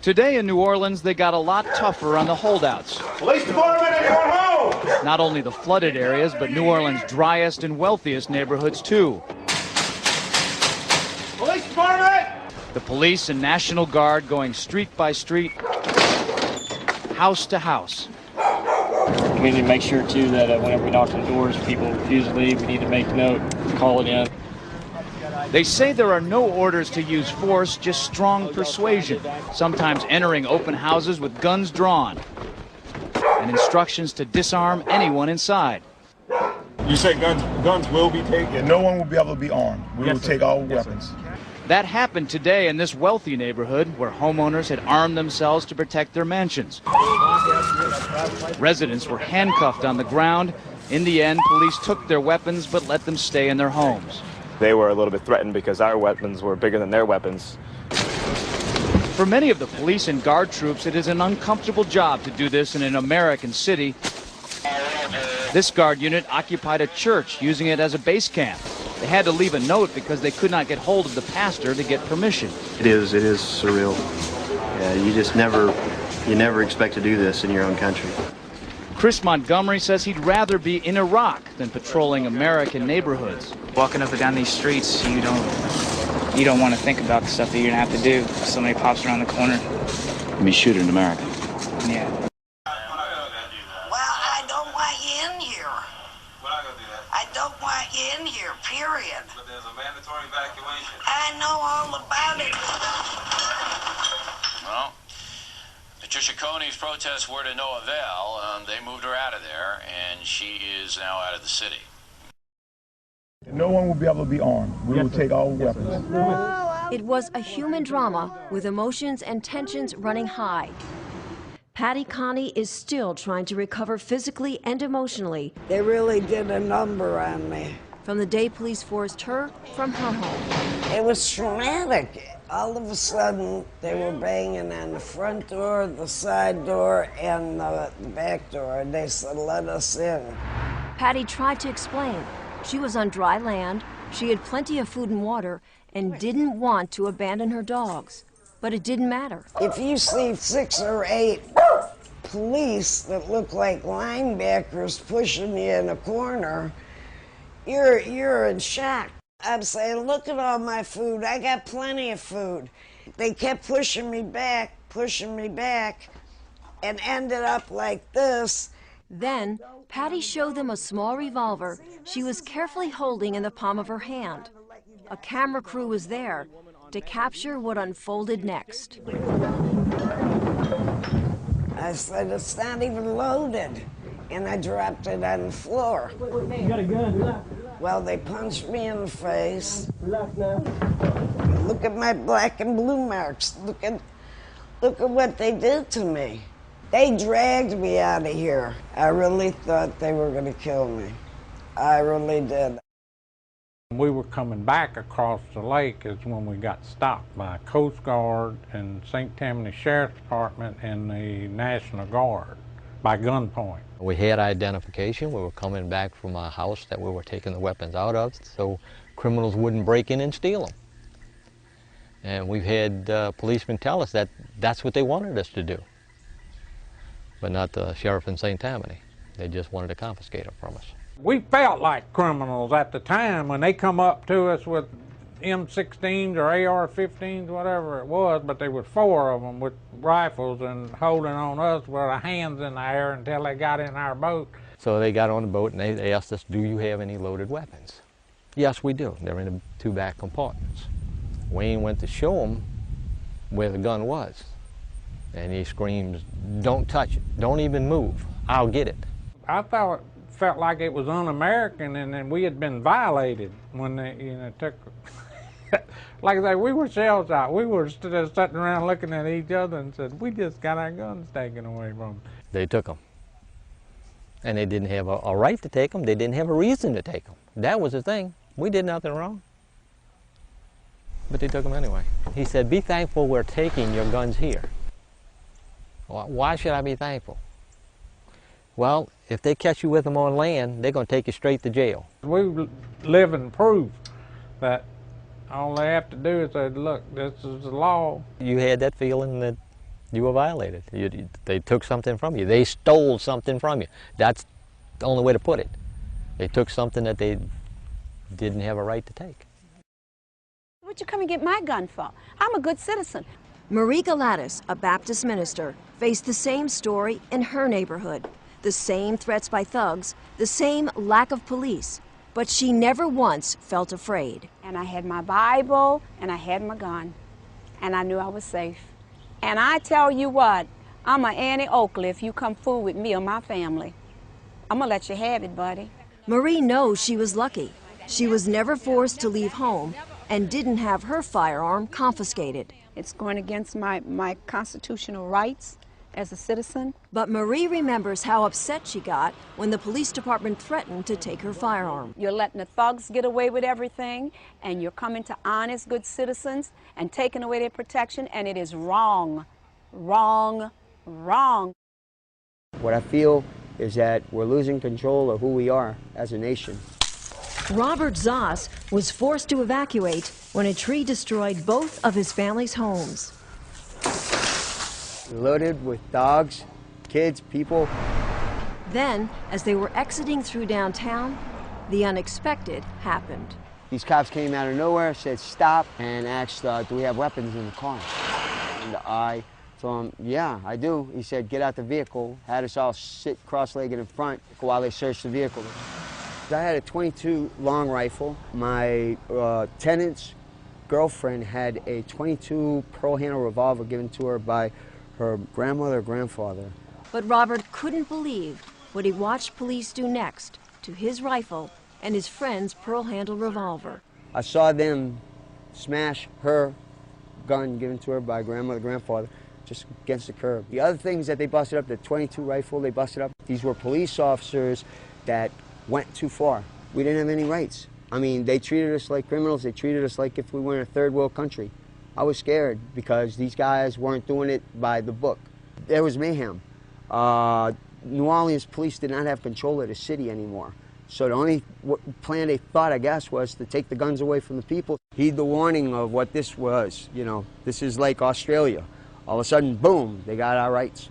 Today in New Orleans, they got a lot tougher on the holdouts. Police department, everyone home! Not only the flooded areas, but New Orleans' driest and wealthiest neighborhoods, too. Police department! The police and National Guard going street by street, house to house. We need to make sure, too, that whenever we knock on doors, people refuse to leave, we need to make note, call it in. They say there are no orders to use force, just strong persuasion, sometimes entering open houses with guns drawn, and instructions to disarm anyone inside. You say guns will be taken? No one will be able to be armed. We will take all weapons. That happened today in this wealthy neighborhood where homeowners had armed themselves to protect their mansions. Residents were handcuffed on the ground. In the end, police took their weapons but let them stay in their homes. They were a little bit threatened because our weapons were bigger than their weapons. For many of the police and guard troops, it is an uncomfortable job to do this in an American city. This guard unit occupied a church, using it as a base camp. They had to leave a note because they could not get hold of the pastor to get permission. It is surreal. Yeah, you never expect to do this in your own country. Chris Montgomery says he'd rather be in Iraq than patrolling American neighborhoods. Walking up and down these streets, you don't want to think about the stuff that you're gonna have to do. Somebody pops around the corner. I mean, shoot in America. Yeah. Well, I don't want you in here. We're not gonna do that. I don't want you in here, period. But there's a mandatory evacuation. I know all about it. Well, Patricia Coney's protests were to no avail. They moved her out of there, and she is now out of the city. No one will be able to be armed. We will take all weapons. It was a human drama with emotions and tensions running high. Patty Coney is still trying to recover physically and emotionally. They really did a number on me. From the day police forced her from her home. It was traumatic. All of a sudden, they were banging on the front door, the side door, and the back door. They said, "Let us in." Patty tried to explain. She was on dry land, she had plenty of food and water, and didn't want to abandon her dogs. But it didn't matter. If you see 6 or 8 police that look like linebackers pushing you in a corner, you're in shock. I'm saying, look at all my food. I got plenty of food. They kept pushing me back, and ended up like this. Then, Patty showed them a small revolver she was carefully holding in the palm of her hand. A camera crew was there to capture what unfolded next. I said, it's not even loaded. And I dropped it on the floor. You got a gun? Well, they punched me in the face. Look at my black and blue marks. Look at what they did to me. They dragged me out of here. I really thought they were going to kill me. I really did. We were coming back across the lake is when we got stopped by Coast Guard and St. Tammany Sheriff's Department and the National Guard by gunpoint. We had identification. We were coming back from a house that we were taking the weapons out of so criminals wouldn't break in and steal them. And we've had policemen tell us that that's what they wanted us to do, but not the sheriff in St. Tammany. They just wanted to confiscate them from us. We felt like criminals at the time when they come up to us with M16s or AR-15s, whatever it was, but there was 4 of them with rifles and holding on us with our hands in the air until they got in our boat. So they got on the boat and they asked us, do you have any loaded weapons? Yes, we do. They're in the 2 back compartments. Wayne went to show them where the gun was, and he screams, don't touch it, don't even move, I'll get it. I felt like it was un-American and then we had been violated when they took like I say, we were shell-shocked. We were just sitting around looking at each other and said, we just got our guns taken away from them. They took them. And they didn't have a right to take them. They didn't have a reason to take them. That was the thing. We did nothing wrong. But they took them anyway. He said, be thankful we're taking your guns here. Why should I be thankful? Well, if they catch you with them on land, they're going to take you straight to jail. We live in proof that all they have to do is say, look, this is the law. You had that feeling that You were violated. They took something from you. They stole something from you. That's the only way to put it. They took something that they didn't have a right to take. What'd you come and get my gun for? I'm a good citizen. Marie Galatis, a Baptist minister, faced the same story in her neighborhood. The same threats by thugs, the same lack of police. But she never once felt afraid. And I had my Bible, and I had my gun, and I knew I was safe. And I tell you what, I'm a Annie Oakley if you come fool with me or my family. I'm gonna let you have it, buddy. Marie knows she was lucky. She was never forced to leave home and didn't have her firearm confiscated. It's going against my constitutional rights as a citizen. But Marie remembers how upset she got when the police department threatened to take her firearm. You're letting the thugs get away with everything, and you're coming to honest, good citizens and taking away their protection, and it is wrong, wrong, wrong. What I feel is that we're losing control of who we are as a nation. Robert Zoss was forced to evacuate when a tree destroyed both of his family's homes. Loaded with dogs, kids, people. Then, as they were exiting through downtown, the unexpected happened. These cops came out of nowhere, said stop, and asked, do we have weapons in the car? And I told him, yeah, I do. He said, get out the vehicle. Had us all sit cross-legged in front while they searched the vehicle. I had a .22 long rifle. My tenant's girlfriend had a .22 pearl handle revolver given to her by her grandmother or grandfather. But Robert couldn't believe what he watched police do next to his rifle and his friend's pearl handle revolver. I saw them smash her gun given to her by grandmother, grandfather, just against the curb. The other things that they busted up, the .22 rifle they busted up, these were police officers that went too far. We didn't have any rights. I mean, they treated us like criminals. They treated us like if we were in a third world country. I was scared because these guys weren't doing it by the book. There was mayhem. New Orleans police did not have control of the city anymore. So the only plan they thought, I guess, was to take the guns away from the people. Heed the warning of what this was. You know, this is like Australia. All of a sudden, boom, they got our rights.